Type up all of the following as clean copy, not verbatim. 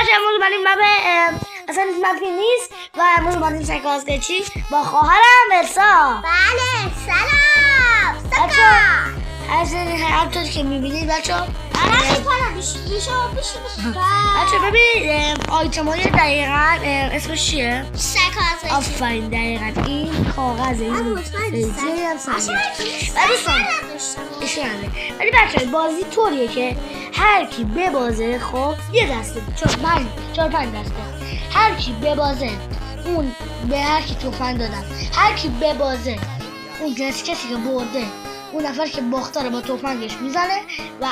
بچه امروز اومدیم مپ اصلا مپی نیست و امروز اومدیم شکاز قیچی با خواهرم السا. بله سلام بچه همطور که میبینید بچه بچه ببین آیتم های دقیقا اسمش چیه؟ شکاز قیچی. آفرین دقیقا این کاغذ این قیچی هم ولی بچه بازی طوریه که هر کی ببازه خب یه دسته چهار پنج دسته هر کی ببازه اون به هر کی توفن دادم هر کی ببازه اون کسی که برده اون نفر که باخته رو با توفنگش میزنه و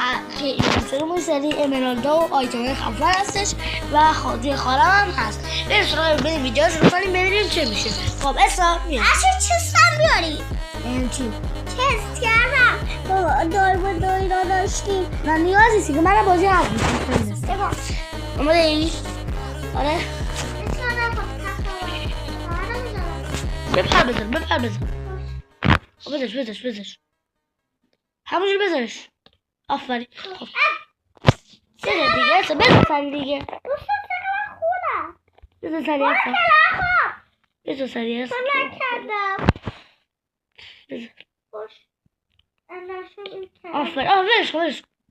این سری امرالدا و آیتمای خفن هستش و توی خارم هم هست. بریم سراغ بریم ویدیو شروع کنیم ببینیم چه میشه. خب اسا میاد چستم بیاری این چی؟ تست کردم دایره داشتیم من نیازی سی که من بازی هست میکنم اومده ای؟ آره بپر بزن بذارش همونجور بذارش. آفرین. خب بذار دیگه اصلا بذار دیگه بذار سریع اصلا نکردم آفرین ولش کن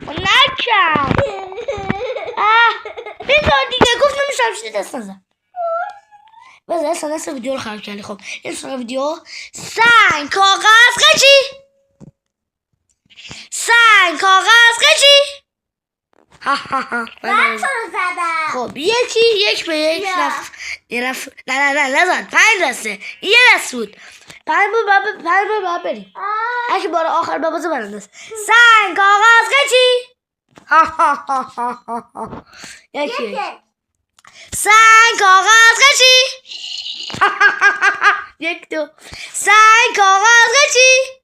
نکرد بذار دیگه گفت نمیشم چیزی دست نزن بذار اصلا ویدیو رو خراب کردی. خب این سراغ ویدیو سنگ کاغذ قیچی من تو رو زدم. خب یک به یک نه نزن 5 دسته یه دست بود 5 بار باید بریم اگه بار آخر ببازه برنده است. سنگ کاغذ قیچی یکی سنگ کاغذ قیچی یک دو سنگ کاغذ قیچی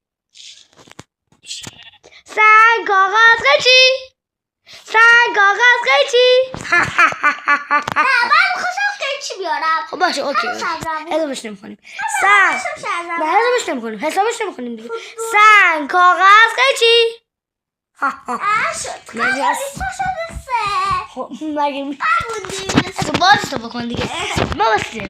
من می‌خواستم قیچی بیارم. خب باشه اوکی حسابش نمی‌کنیم حسابش نمی‌کنیم دیگه. سنگ کاغذ قیچی خب مگه بازی تو بکن دیگه ما بسید